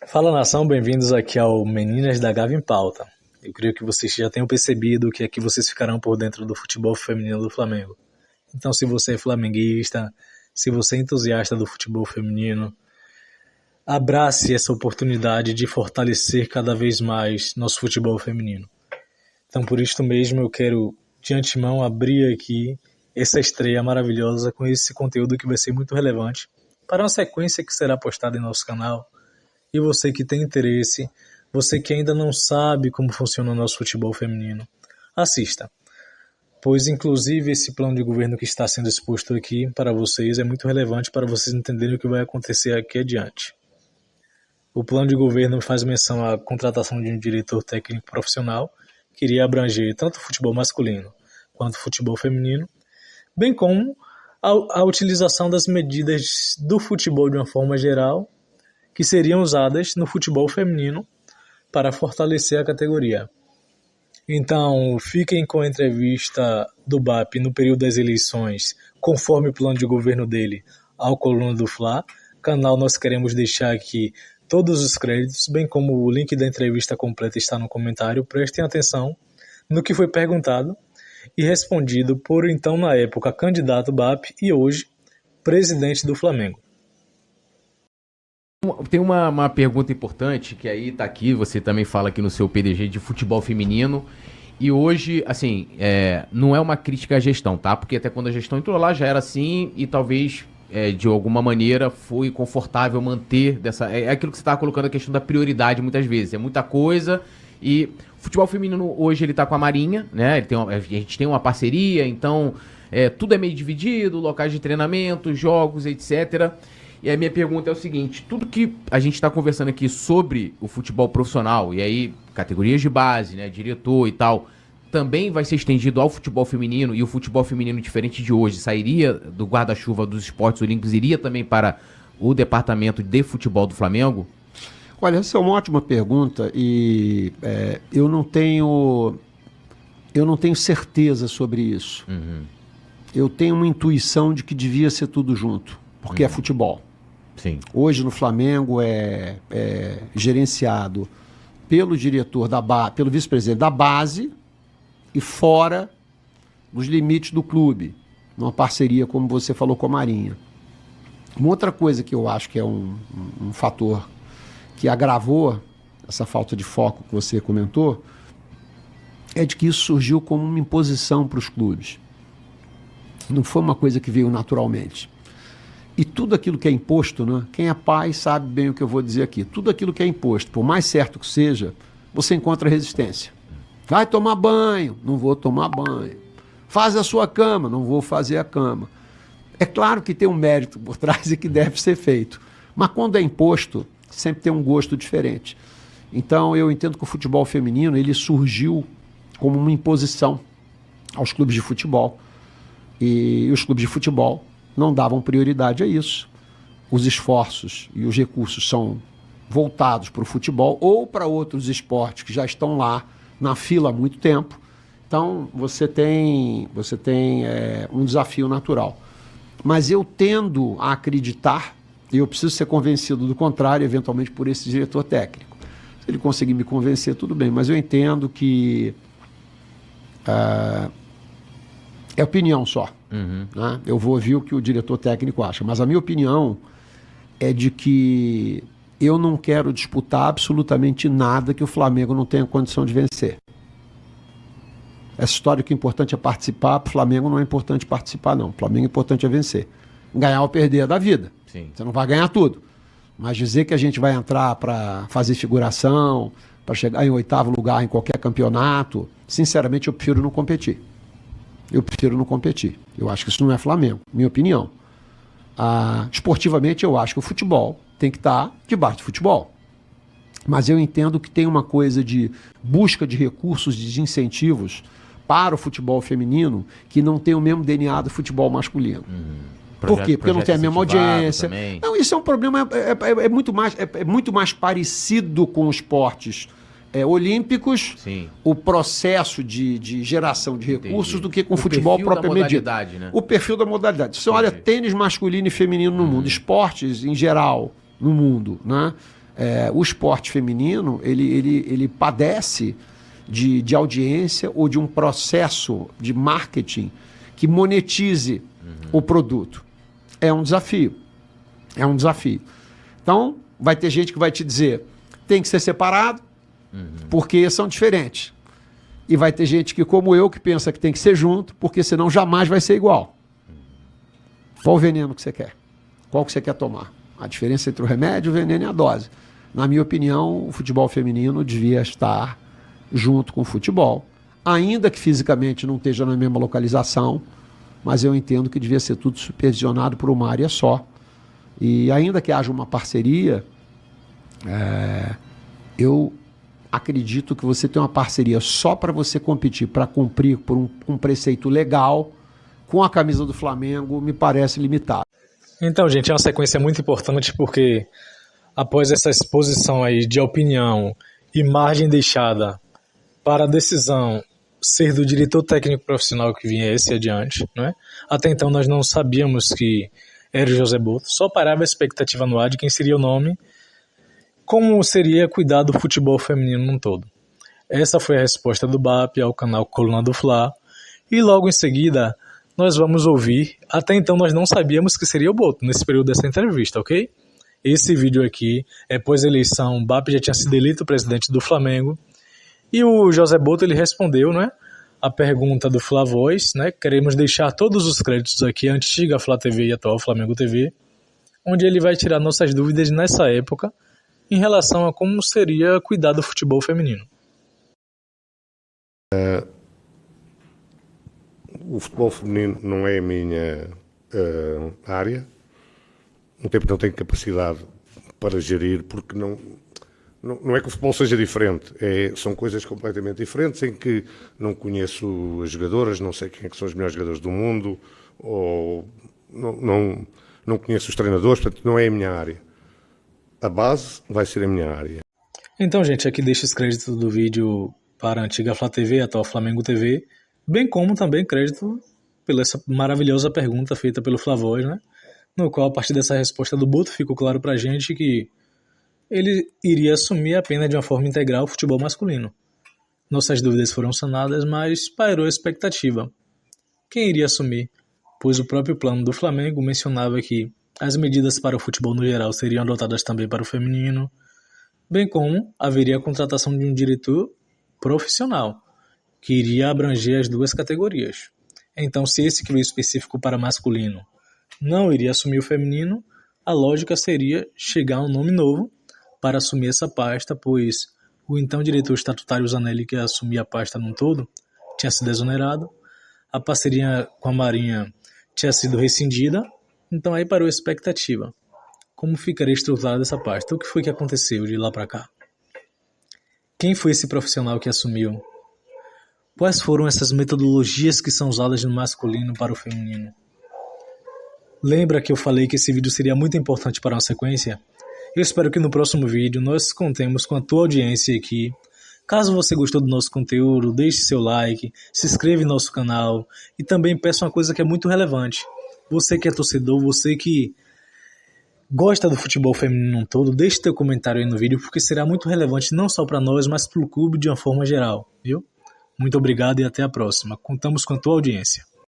Fala nação, bem-vindos aqui ao Meninas da Gávea em Pauta. Eu creio que vocês já tenham percebido que aqui vocês ficarão por dentro do futebol feminino do Flamengo. Então, se você é flamenguista, se você é entusiasta do futebol feminino, abrace essa oportunidade de fortalecer cada vez mais nosso futebol feminino. Então, por isto mesmo, eu quero de antemão abrir aqui essa estreia maravilhosa com esse conteúdo que vai ser muito relevante para uma sequência que será postada em nosso canal. E você que tem interesse, você que ainda não sabe como funciona o nosso futebol feminino, assista. Pois, inclusive, esse plano de governo que está sendo exposto aqui para vocês é muito relevante para vocês entenderem o que vai acontecer aqui adiante. O plano de governo faz menção à contratação de um diretor técnico profissional que iria abranger tanto o futebol masculino quanto o futebol feminino, bem como a utilização das medidas do futebol de uma forma geral que seriam usadas no futebol feminino para fortalecer a categoria. Então, fiquem com a entrevista do BAP no período das eleições, conforme o plano de governo dele, ao Coluna do Fla. Canal nós queremos deixar aqui todos os créditos, bem como o link da entrevista completa está no comentário. Prestem atenção no que foi perguntado e respondido por, então, na época, candidato BAP e hoje, presidente do Flamengo. Tem uma pergunta importante, que aí tá aqui, você também fala aqui no seu PDG de futebol feminino, e hoje, assim, não é uma crítica à gestão, tá? Porque até quando a gestão entrou lá já era assim, e talvez, de alguma maneira, foi confortável manter dessa... É aquilo que você tava colocando, a questão da prioridade muitas vezes, é muita coisa, e o futebol feminino hoje ele tá com a Marinha, né? A gente tem uma parceria, então tudo é meio dividido, locais de treinamento, jogos, etc., E a minha pergunta é o seguinte, tudo que a gente está conversando aqui sobre o futebol profissional, e aí categorias de base, né, diretor e tal, também vai ser estendido ao futebol feminino, e o futebol feminino, diferente de hoje, sairia do guarda-chuva dos esportes olímpicos, iria também para o departamento de futebol do Flamengo? Olha, essa é uma ótima pergunta e eu não tenho certeza sobre isso. Uhum. Eu tenho uma intuição de que devia ser tudo junto, porque é futebol. Sim. Hoje no Flamengo é gerenciado pelo diretor pelo vice-presidente da base e fora dos limites do clube, numa parceria, como você falou, com a Marinha. Uma outra coisa que eu acho que é um fator que agravou essa falta de foco que você comentou é de que isso surgiu como uma imposição para os clubes. Não foi uma coisa que veio naturalmente. E tudo aquilo que é imposto, né? Quem é pai sabe bem o que eu vou dizer aqui. Tudo aquilo que é imposto, por mais certo que seja, você encontra resistência. Vai tomar banho, não vou tomar banho. Faz a sua cama, não vou fazer a cama. É claro que tem um mérito por trás e que deve ser feito. Mas quando é imposto, sempre tem um gosto diferente. Então eu entendo que o futebol feminino ele surgiu como uma imposição aos clubes de futebol. E os clubes de futebol não davam prioridade a isso. Os esforços e os recursos são voltados para o futebol ou para outros esportes que já estão lá na fila há muito tempo. Então, você tem um desafio natural. Mas eu tendo a acreditar, e eu preciso ser convencido do contrário, eventualmente por esse diretor técnico. Se ele conseguir me convencer, tudo bem, mas eu entendo que é opinião só. Uhum. Né? Eu vou ouvir o que o diretor técnico acha, mas a minha opinião é de que eu não quero disputar absolutamente nada que o Flamengo não tenha condição de vencer. Essa história que o importante é participar, para o Flamengo não é importante participar, não. O Flamengo é importante é vencer. Ganhar ou perder é da vida. Sim. Você não vai ganhar tudo. Mas dizer que a gente vai entrar para fazer figuração, para chegar em 8º lugar em qualquer campeonato, sinceramente eu prefiro não competir. Eu acho que isso não é Flamengo, minha opinião. Esportivamente, eu acho que o futebol tem que estar debaixo do futebol. Mas eu entendo que tem uma coisa de busca de recursos, de incentivos para o futebol feminino que não tem o mesmo DNA do futebol masculino. Por quê? Porque não tem a mesma audiência. Também. Não, isso é um problema, é muito mais parecido com os esportes olímpicos, Sim. o processo de geração de recursos, Entendi. do que com o futebol propriamente dito. Né? O perfil da modalidade. Você olha tênis masculino e feminino no mundo, esportes em geral no mundo, né? O esporte feminino, ele padece de audiência ou de um processo de marketing que monetize o produto. É um desafio. É um desafio. Então, vai ter gente que vai te dizer, tem que ser separado, porque são diferentes. E vai ter gente que, como eu, que pensa que tem que ser junto, porque senão jamais vai ser igual. Qual o veneno que você quer? Qual que você quer tomar? A diferença entre o remédio, o veneno e a dose. Na minha opinião, o futebol feminino devia estar junto com o futebol. Ainda que fisicamente não esteja na mesma localização, mas eu entendo que devia ser tudo supervisionado por uma área só. E ainda que haja uma parceria, eu acredito que você tem uma parceria só para você competir, para cumprir por um preceito legal, com a camisa do Flamengo, me parece limitado. Então, gente, é uma sequência muito importante porque após essa exposição aí de opinião e margem deixada para a decisão ser do diretor técnico profissional que viesse adiante, né? Até então nós não sabíamos que era o José Boto, só parava a expectativa no ar de quem seria o nome, como seria cuidar do futebol feminino num todo. Essa foi a resposta do BAP ao canal Coluna do Fla, e logo em seguida nós vamos ouvir, até então nós não sabíamos que seria o Boto nesse período dessa entrevista, ok? Esse vídeo aqui é pós-eleição, o BAP já tinha sido eleito presidente do Flamengo, e o José Boto ele respondeu, né, a pergunta do Fla Voz, né, queremos deixar todos os créditos aqui, a antiga Fla TV e atual Flamengo TV, onde ele vai tirar nossas dúvidas nessa época em relação a como seria cuidar do futebol feminino. O futebol feminino não é a minha área, no tempo não tenho capacidade para gerir, porque não é que o futebol seja diferente, são coisas completamente diferentes, em que não conheço as jogadoras, não sei quem é que são os melhores jogadores do mundo, ou não conheço os treinadores, portanto não é a minha área. A base vai ser a minha área. Então, gente, aqui deixo os créditos do vídeo para a antiga Flá TV, atual Flamengo TV, bem como também crédito pela essa maravilhosa pergunta feita pelo Flavoz, né? No qual, a partir dessa resposta do Boto, ficou claro pra gente que ele iria assumir apenas de uma forma integral o futebol masculino. Nossas dúvidas foram sanadas, mas pairou a expectativa. Quem iria assumir? Pois o próprio plano do Flamengo mencionava que as medidas para o futebol no geral seriam adotadas também para o feminino, bem como haveria a contratação de um diretor profissional, que iria abranger as duas categorias. Então, se esse que veio específico para masculino não iria assumir o feminino, a lógica seria chegar a um nome novo para assumir essa pasta, pois o então diretor estatutário Zanelli, que assumia a pasta num todo, tinha sido exonerado, a parceria com a Marinha tinha sido rescindida, então aí parou a expectativa. Como ficaria estruturada essa pasta? O que foi que aconteceu de lá para cá? Quem foi esse profissional que assumiu? Quais foram essas metodologias que são usadas no masculino para o feminino? Lembra que eu falei que esse vídeo seria muito importante para uma sequência? Eu espero que no próximo vídeo nós contemos com a tua audiência aqui. Caso você gostou do nosso conteúdo, deixe seu like, se inscreva em nosso canal e também peço uma coisa que é muito relevante. Você que é torcedor, você que gosta do futebol feminino todo, deixe teu comentário aí no vídeo, porque será muito relevante não só para nós, mas para o clube de uma forma geral, viu? Muito obrigado e até a próxima. Contamos com a tua audiência.